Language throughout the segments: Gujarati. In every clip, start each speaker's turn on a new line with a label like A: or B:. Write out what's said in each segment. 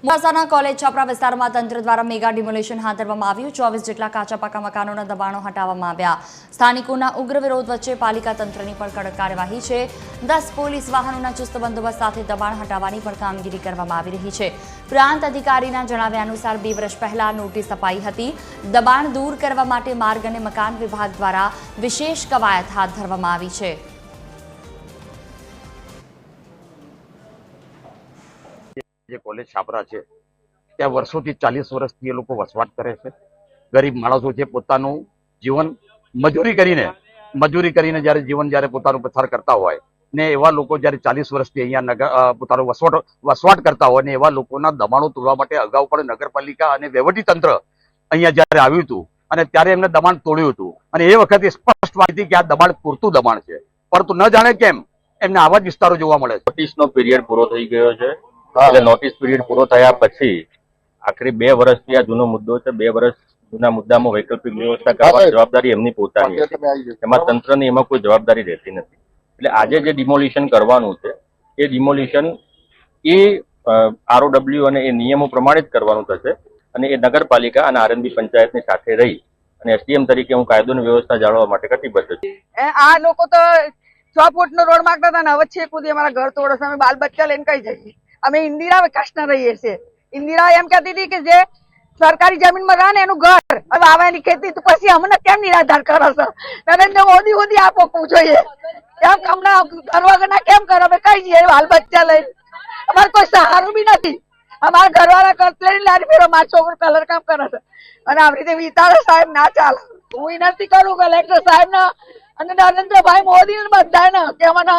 A: મોડાસાના કોલેજ છાપરા વિસ્તારમાં તંત્ર દ્વારા મેગા ડિમોલેશન હાથ ધરવામાં આવ્યું। 24 જેટલા કાચા પાકા મકાનોના દબાણો હટાવવામાં આવ્યા। સ્થાનિકોના ઉગ્ર વિરોધ વચ્ચે પાલિકા તંત્રની પણ કડક કાર્યવાહી છે। 10 પોલીસ વાહનોના ચુસ્ત બંદોબસ્ત સાથે દબાણ હટાવવાની પણ કામગીરી કરવામાં આવી રહી છે। પ્રાંત અધિકારીના જણાવ્યા અનુસાર 2 વર્ષ પહેલા નોટિસ અપાઈ હતી। દબાણ દૂર કરવા માટે માર્ગ અને મકાન વિભાગ દ્વારા વિશેષ કવાયત હાથ ધરવામાં આવી છે।
B: જે કોલેજ છાપરા છે ત્યાં વર્ષોથી 40 વર્ષથી એ લોકો વસવાટ કરે છે। ગરીબ માણસો છે, પોતાનું જીવન મજૂરી કરીને જ્યારે પોતાનું પસાર કરતા હોય ને એવા લોકો જ્યારે 40 વર્ષથી અહીંયા પોતાનો વસવાટ કરતા હોય ને એવા લોકોના દબાણો તોડવા માટે અગાઉ પણ નગરપાલિકા અને વહીવટીતંત્ર અહીંયા જ્યારે આવ્યું હતું અને ત્યારે એમને દબાણ તોડ્યું હતું અને એ વખતે સ્પષ્ટ વાત હતી કે આ દબાણ પૂરતું દબાણ છે, પરંતુ ન જાણે કેમ એમને આવા જ વિસ્તારો જોવા મળે છે।
C: નોટિસનો પીરિયડ પૂરો થઈ ગયો છે એટલે નોટિસ પીરિયડ પૂરો થયા પછી આખરી 2 વર્ષથી આ જૂનો મુદ્દો છે। 2 વર્ષ જૂના મુદ્દામાં વૈકલ્પિક વ્યવસ્થા કરવાની જવાબદારી એમની પોતાની હતી, એમાં તંત્રની એમાં કોઈ જવાબદારી રહેતી નથી। એટલે આજે જે ડિમોલિશન કરવાનું છે એ ડિમોલિશન એ ROW અને એ નિયમો પ્રમાણે જ કરવાનું થશે અને એ નગરપાલિકા અને RNB પંચાયતની સાથે રહી અને SDM તરીકે હું કાયદો અને વ્યવસ્થા જાળવવા માટે કટિબદ્ધ છું।
D: આ લોકો તો 6 ફૂટનો રોડ માંગતા હતા ને હવે 6 ફૂટ અમારા ઘર તોડો છે। અમે બાલ બચ્ચા લઈને કઈ જઈએ? અમે ઇન્દિરા વિકાસના રહીએ છીએ। ઇન્દિરા એમ કહેતી હતી કે જે સરકારી જમીનમાં રહે ને એનું ઘર હવે આવાની ખેતી તો પછી અમને કેમ નિરાધાર કરો છો? નરેન્દ્ર મોદી આપો જોઈએ કેમ હમણાં ઘર વગરના કેમ કરો? અમે કઈ જઈએ બાલ બચ્ચા લઈને? અમારે કોઈ સહારો બી નથી। અમારા ઘરવાળા કરતલેરી લારી ફેરો મારો છોકરો કલર કામ કરે છે અને આવી રીતે વિતારે સાહેબ ના ચાલે। હું વિનંતી કરું કલેક્ટર સાહેબ ને અને નરેન્દ્રભાઈ મોદી ને બધાને કે મને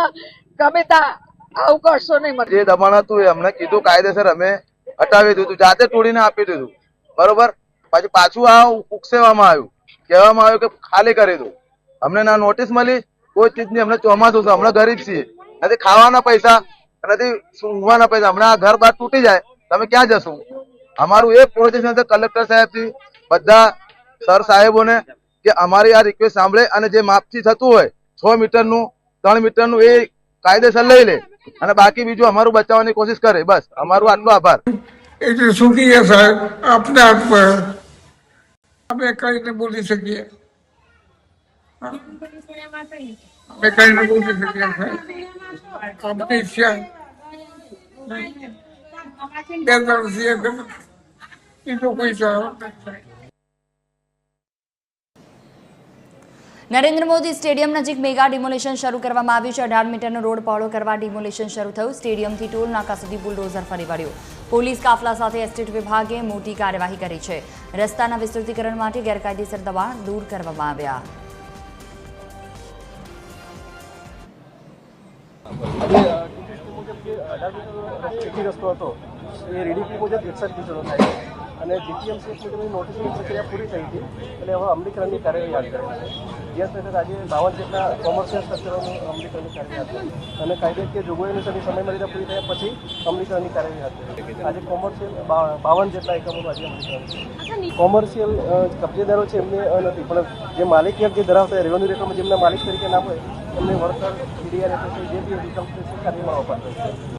D: ગમે ત્યાં આવું કરશો નહીં।
E: જે દબાણ હતું એ અમને કીધું કાયદેસર અમે હટાવી દીધું, જાતે તોડીને આપી દીધું, બરોબર। પછી પાછું આ ઉકસેવામાં આવ્યું, કહેવામાં આવ્યું કે ખાલી કરી દો। અમને ના નોટિસ મળી, કોઈ ચીજની અમને ચોમાસું છે, હમણાં ગરીબ છીએ, નથી ખાવાના પૈસા, નથી ઊંઘવાના પૈસા। હમણાં આ ઘર બાર તૂટી જાય તમે ક્યાં જશો? અમારું એ પોઝિશન છે કલેક્ટર સાહેબથી બધા સર સાહેબોને કે અમારી આ રિક્વેસ્ટ સાંભળે અને જે માપથી થતું હોય 6 મીટરનું 3 મીટરનું એ કાયદેસર લઈ લે અને બાકી બીજું અમારું બચાવવાની કોશિશ કરે। બસ અમારું આટલો આભાર।
F: એટલે શું કહીએ સાહેબ, આપના હાથ પર અમે કઈને બોલી શકીએ? અમે કઈને બોલી શકીએ સાહેબ? આપની ઈચ્છા 2 વર્ષથી એ તો કોઈ જવાબ નથી।
A: નરેન્દ્ર મોદી સ્ટેડિયમ નજીક મેગા ડિમોલેશન શરૂ કરવામાં આવ્યું છે। 18 મીટરનો રોડ પહોળો કરવા ડિમોલેશન શરૂ થયું। સ્ટેડિયમથી ટોલ નાકા સુધી બુલડોઝર ફરી વળ્યું। પોલીસ કાફલા સાથે એસ્ટેટ વિભાગે મોટી કાર્યવાહી કરી છે। રસ્તાના વિસ્તૃતીકરણ માટે ગેરકાયદેસર દબાણ દૂર કરવામાં આવ્યા।
G: રસ્તો હતો એ રીડીપી મુજબ 61 મીટરનો થાય અને જીટીએમસી મુજબની નોટિસની પ્રક્રિયા પૂરી થઈ હતી એટલે હવે અમલીકરણની કાર્યવાહી હાથ ધરી છે। જે સાથે આજે 52 જેટલા કોમર્શિયલ સ્ટ્રક્ચરોનું અમલીકરણની કાર્યવાહી હાથ ધરી અને કાયદાકીય જોગવાઈની સમયમર્યાદા પૂરી થયા પછી અમલીકરણની કાર્યવાહી હાથ ધરી। આજે કોમર્શિયલ 52 જેટલા એકમોનું આજે અમલીકરણ છે। કોમર્શિયલ કબજેદારો છે એમને નથી, પણ જે માલિકી હક જે ધરાવતા રેવન્યુ રેકોર્ડમાં જેમના માલિક તરીકે નામ હોય એમને વળતર CDR જે બી વિકલ્પ છે કાર્યમાં અપાતો છે।